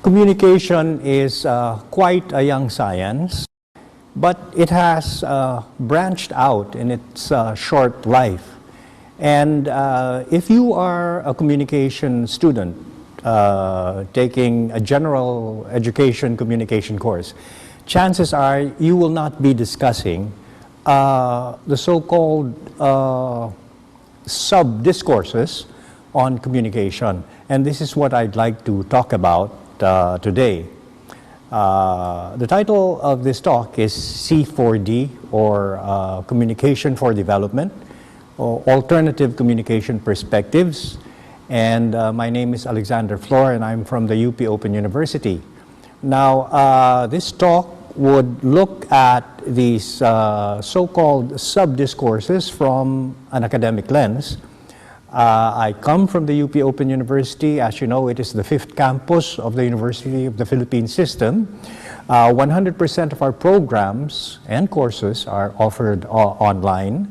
Communication is quite a young science, but it has branched out in its short life. And if you are a communication student taking a general education communication course, chances are you will not be discussing the so-called sub-discourses on communication. And this is what I'd like to talk about today. The title of this talk is C4D, or Communication for Development, or Alternative Communication Perspectives. And my name is Alexander Flor, and I'm from the UP Open University. Now, this talk would look at these so-called sub-discourses from an academic lens. I come from the UP Open University. As you know, it is the 5th campus of the University of the Philippines system. 100% of our programs and courses are offered online.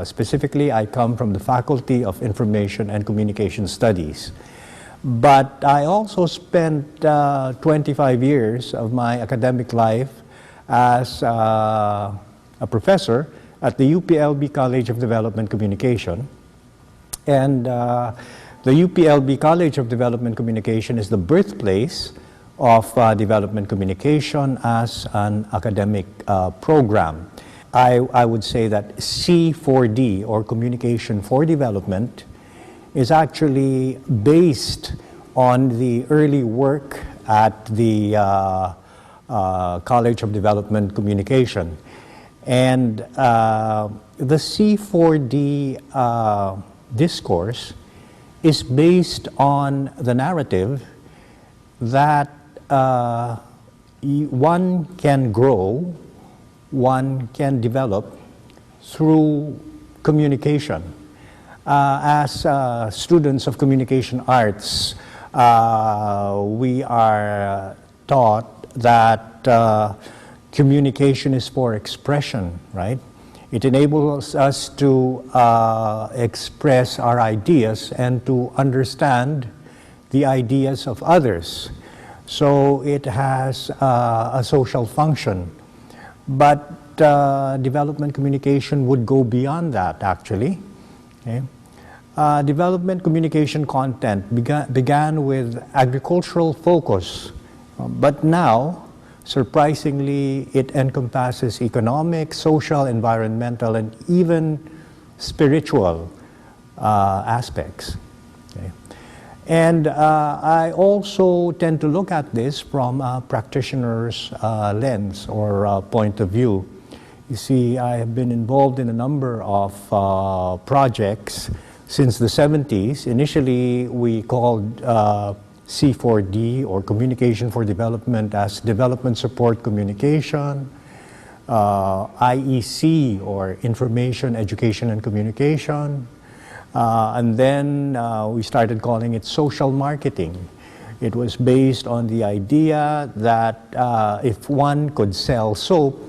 Specifically, I come from the Faculty of Information and Communication Studies. But I also spent 25 years of my academic life as a professor at the UPLB College of Development Communication. And the UPLB College of Development Communication is the birthplace of development communication as an academic program. I would say that C4D, or Communication for Development, is actually based on the early work at the College of Development Communication. And the C4D discourse is based on the narrative that one can grow, one can develop through communication. As students of communication arts, we are taught that communication is for expression, right? It enables us to express our ideas and to understand the ideas of others. So it has a social function. But development communication would go beyond that, actually. Okay. Development communication content began with agricultural focus, but now, surprisingly, it encompasses economic, social, environmental, and even spiritual aspects. Okay. And I also tend to look at this from a practitioner's lens or point of view. You see, I have been involved in a number of projects since the 70s. Initially, we called C4D, or Communication for Development, as Development Support Communication, IEC, or Information, Education, and Communication, and then we started calling it social marketing. It was based on the idea that if one could sell soap,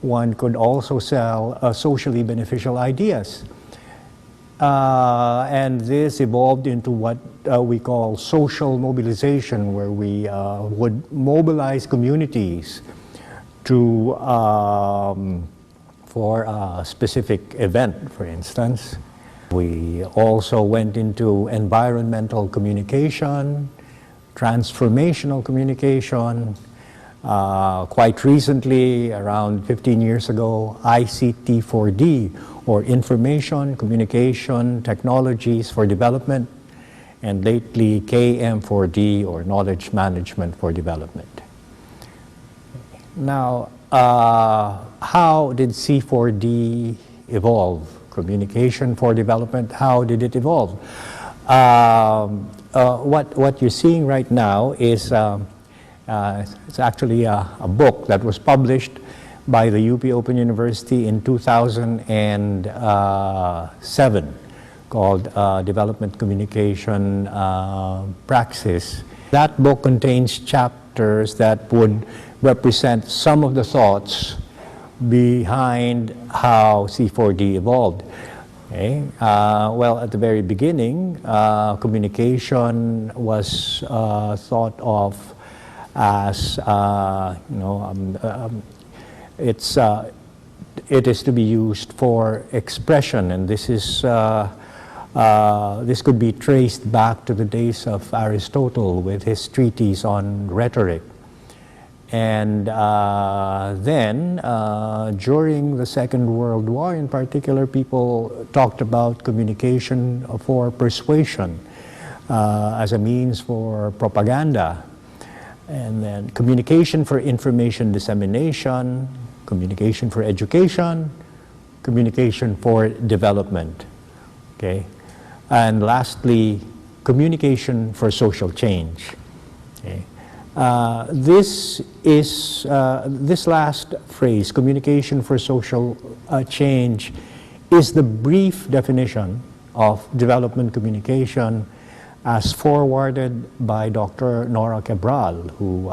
one could also sell socially beneficial ideas. And this evolved into what we call social mobilization, where we would mobilize communities to, for a specific event, for instance. We also went into environmental communication, transformational communication. Quite recently, around 15 years ago, ICT4D, or Information, Communication, Technologies for Development, and lately KM4D, or Knowledge Management for Development. Now, how did C4D evolve? Communication for Development, how did it evolve? What you're seeing right now is it's actually a book that was published by the UP Open University in 2007 called Development Communication Praxis. That book contains chapters that would represent some of the thoughts behind how C4D evolved. Okay. Well, at the very beginning, communication was thought of as, it is to be used for expression, and this could be traced back to the days of Aristotle with his treatise on rhetoric. And then, during the Second World War in particular, people talked about communication for persuasion as a means for propaganda. And then communication for information dissemination, communication for education, communication for development. Okay? And lastly, communication for social change. Okay? This last phrase, communication for social change, is the brief definition of development communication as forwarded by Dr. Nora Cabral, who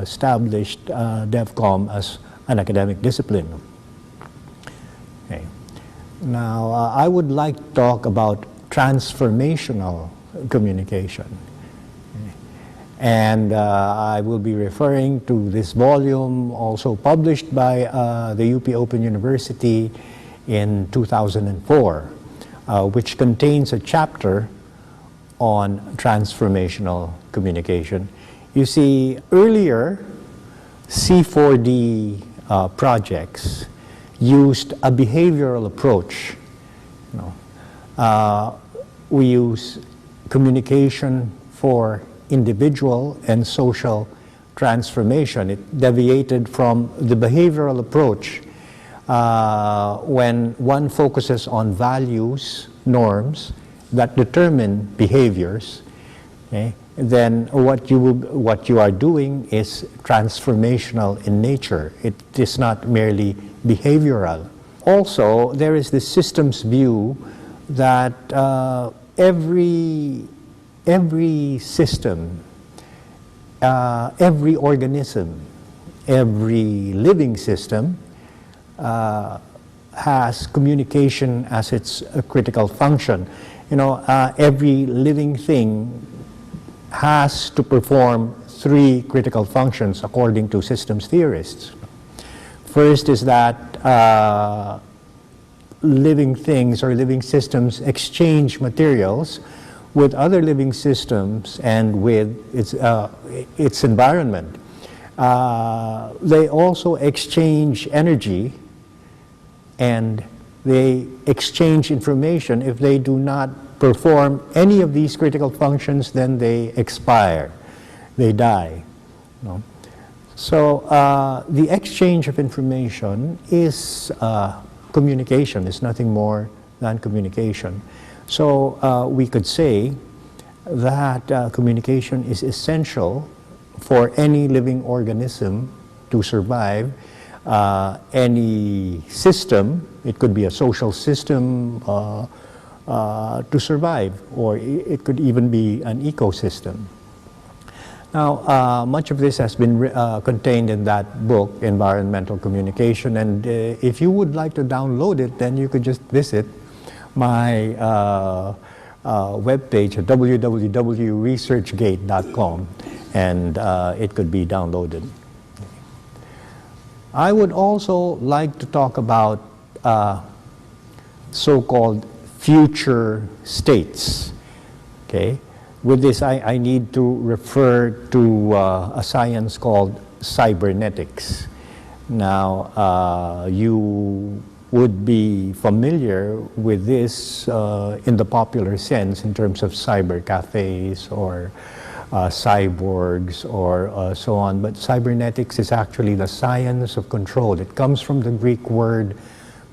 established DevCom as an academic discipline. Okay. Now, I would like to talk about transformational communication. And I will be referring to this volume also published by the UP Open University in 2004, which contains a chapter on transformational communication. You see, earlier C4D projects used a behavioral approach. We use communication for individual and social transformation. It deviated from the behavioral approach when one focuses on values, norms that determine behaviors. Okay? Then what you are doing is transformational in nature. It is not merely behavioral. Also, there is this systems view that every system, every organism, every living system has communication as its critical function. Every living thing has to perform three critical functions according to systems theorists. First is that living things or living systems exchange materials with other living systems and with its environment. They also exchange energy and they exchange information. If they do not perform any of these critical functions, then they expire, they die. So the exchange of information is communication, is nothing more than communication. So we could say that communication is essential for any living organism to survive. Any system, it could be a social system, to survive, or it could even be an ecosystem. Now, much of this has been contained in that book, Environmental Communication, and if you would like to download it, then you could just visit my webpage at www.researchgate.com, and it could be downloaded. I would also like to talk about so-called future states. Okay? With this, I need to refer to a science called cybernetics. Now, you would be familiar with this in the popular sense in terms of cyber cafes or cyborgs or so on, but cybernetics is actually the science of control. It comes from the Greek word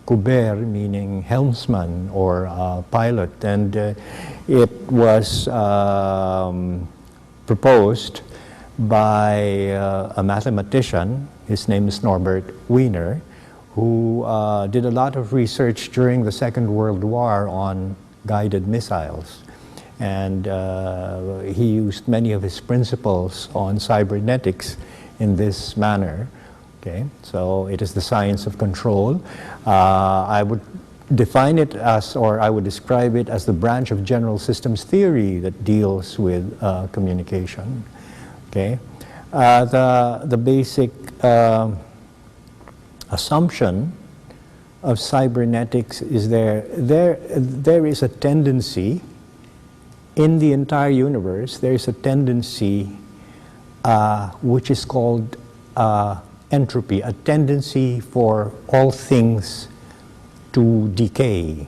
kuber, meaning helmsman or pilot, and it was proposed by a mathematician. His name is Norbert Wiener, who did a lot of research during the Second World War on guided missiles. And he used many of his principles on cybernetics in this manner. Okay, so it is the science of control. I would define it as, or I would describe it as the branch of general systems theory that deals with communication. Okay, the basic assumption of cybernetics is there is a tendency in the entire universe. There is a tendency which is called entropy, a tendency for all things to decay,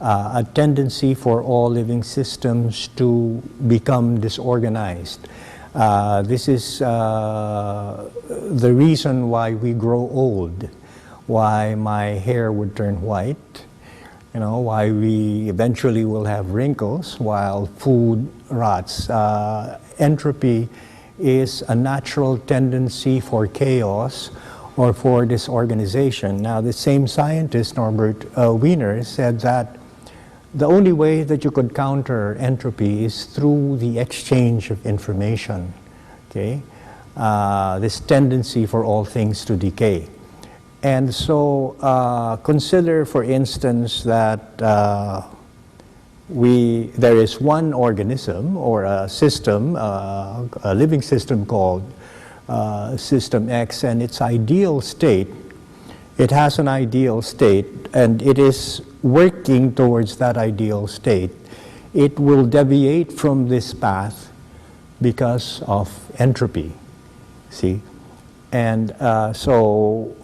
a tendency for all living systems to become disorganized. This is the reason why we grow old, why my hair would turn white, you know, why we eventually will have wrinkles while food rots. Entropy is a natural tendency for chaos or for disorganization. Now, the same scientist, Norbert Wiener, said that the only way that you could counter entropy is through the exchange of information, okay? This tendency for all things to decay. And so consider, for instance, that there is one organism or a system, a living system called System X, and its ideal state, it has an ideal state, and it is working towards that ideal state. It will deviate from this path because of entropy, see? And so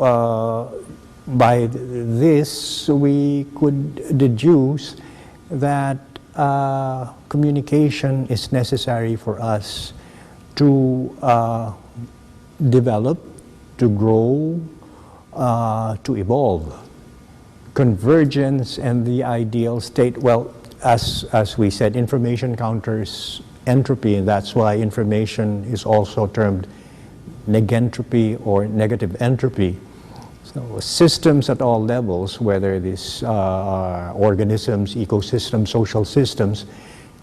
by this we could deduce that communication is necessary for us to develop, to grow, to evolve. Convergence and the ideal state, well, as we said, information counters entropy, and that's why information is also termed negentropy or negative entropy. So systems at all levels, whether these organisms, ecosystems, social systems,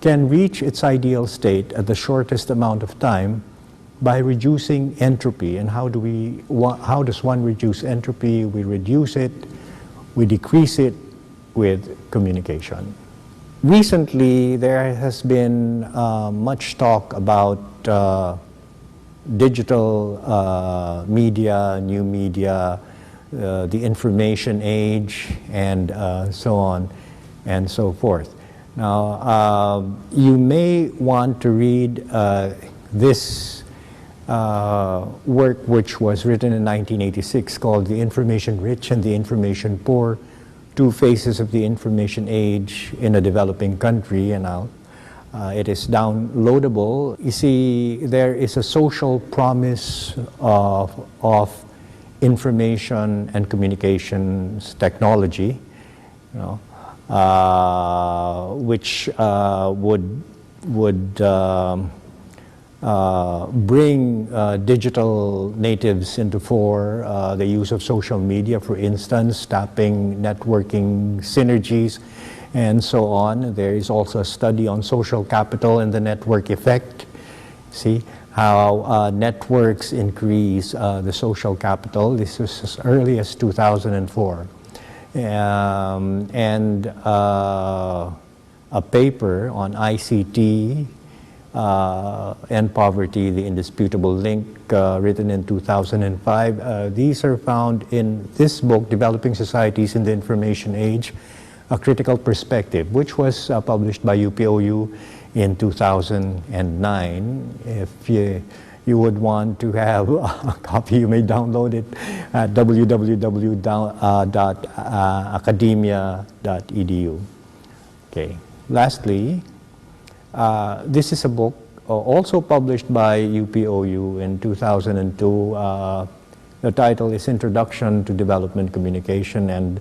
can reach its ideal state at the shortest amount of time by reducing entropy. And how does one reduce entropy? We reduce it, we decrease it with communication. Recently, there has been much talk about digital media, new media, the information age, and so on and so forth. Now, you may want to read this work, which was written in 1986, called The Information Rich and the Information Poor, Two Phases of the Information Age in a Developing Country, and it is downloadable. You see, there is a social promise of information and communications technology, you know, which would bring digital natives into fore, the use of social media, for instance, tapping networking synergies, and so on. There is also a study on social capital and the network effect. See how networks increase the social capital. This was as early as 2004. And a paper on ICT and poverty, the indisputable link, written in 2005. These are found in this book, Developing Societies in the Information Age, A Critical Perspective, which was published by UPOU in 2009. If you would want to have a copy, you may download it at www.academia.edu. Okay. Lastly, this is a book also published by UPOU in 2002. The title is Introduction to Development Communication, and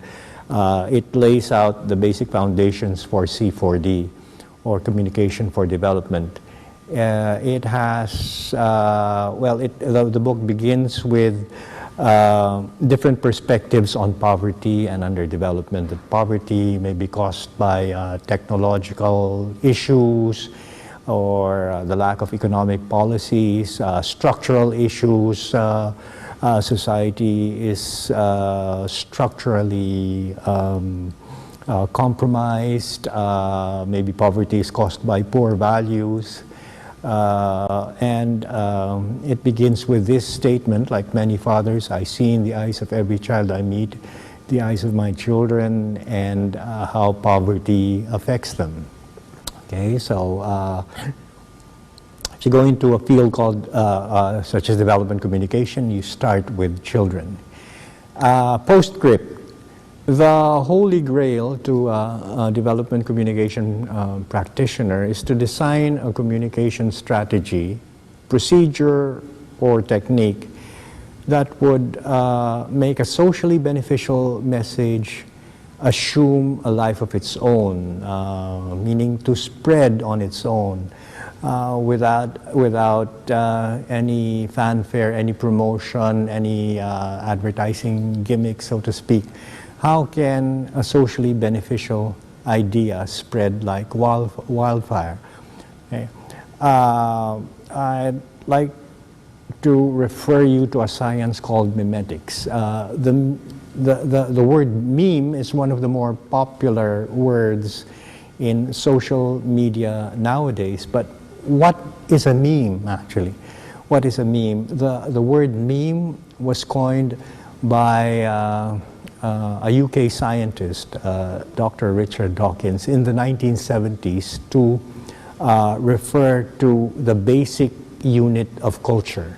it lays out the basic foundations for C4D, or Communication for Development. It has, the book begins with different perspectives on poverty and underdevelopment. That poverty may be caused by technological issues or the lack of economic policies, structural issues. Society is structurally compromised, maybe poverty is caused by poor values, and it begins with this statement, like many fathers, I see in the eyes of every child I meet, the eyes of my children, and how poverty affects them. Okay, so if you go into a field called, such as development communication, you start with children. Postscript. The holy grail to a development communication practitioner is to design a communication strategy, procedure, or technique that would make a socially beneficial message assume a life of its own, meaning to spread on its own without any fanfare, any promotion, any advertising gimmick, so to speak. How can a socially beneficial idea spread like wildfire? Okay. I'd like to refer you to a science called memetics. The word meme is one of the more popular words in social media nowadays, but what is a meme actually? What is a meme? The word meme was coined by a UK scientist, Dr. Richard Dawkins, in the 1970s to refer to the basic unit of culture.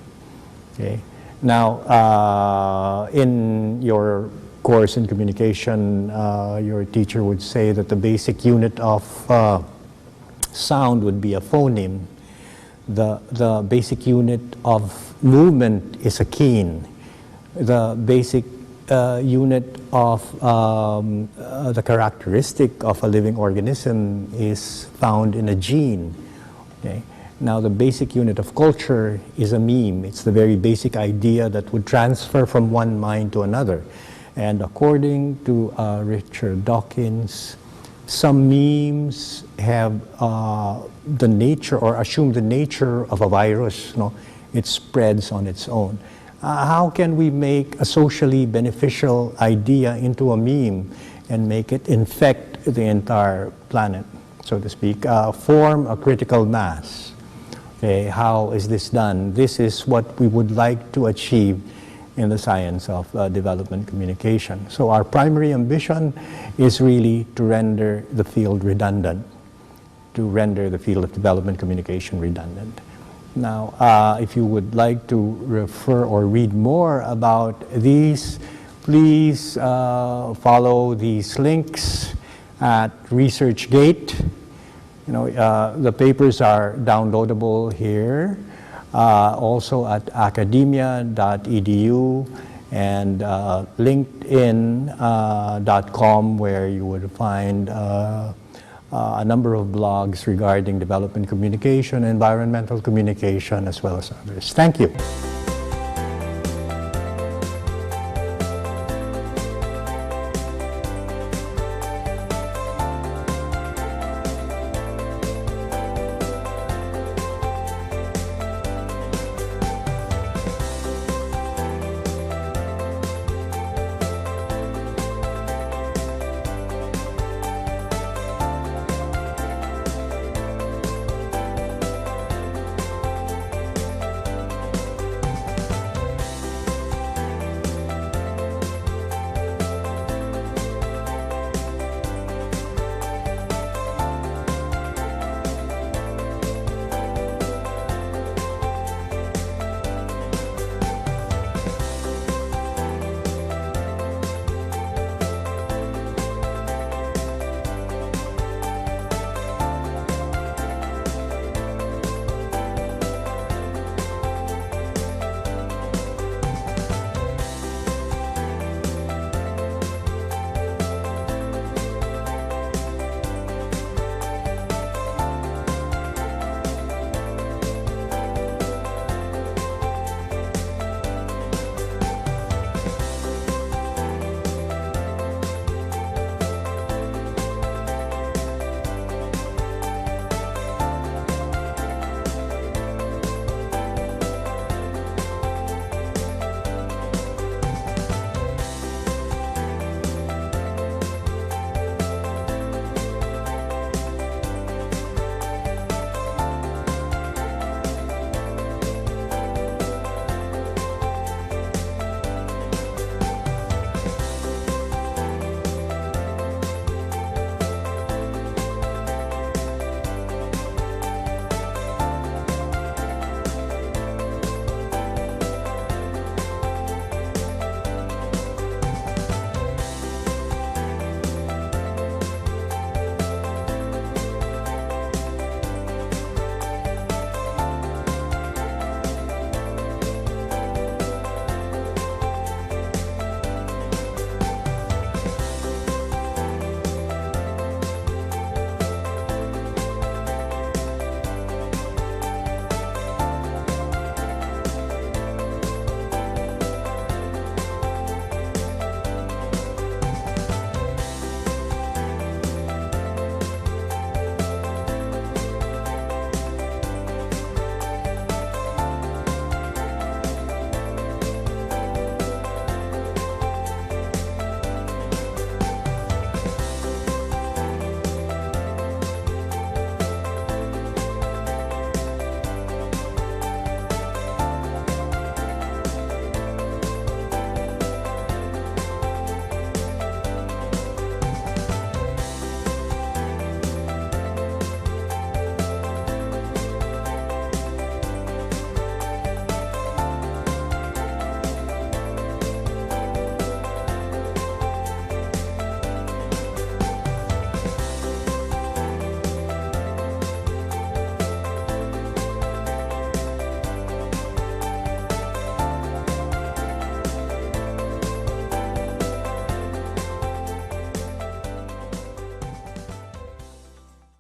Okay. Now, in your course in communication, your teacher would say that the basic unit of sound would be a phoneme. The basic unit of movement is a keen. The basic unit of the characteristic of a living organism is found in a gene. Okay? Now, the basic unit of culture is a meme. It's the very basic idea that would transfer from one mind to another. And according to Richard Dawkins, some memes have the nature or assume the nature of a virus. It spreads on its own. How can we make a socially beneficial idea into a meme and make it infect the entire planet, so to speak, form a critical mass? Okay, how is this done? This is what we would like to achieve in the science of development communication. So our primary ambition is really to render the field redundant, to render the field of development communication redundant. Now, if you would like to refer or read more about these, please follow these links at ResearchGate. The papers are downloadable here, also at academia.edu and linkedin.com, where you would find a number of blogs regarding development communication, environmental communication, as well as others. Thank you.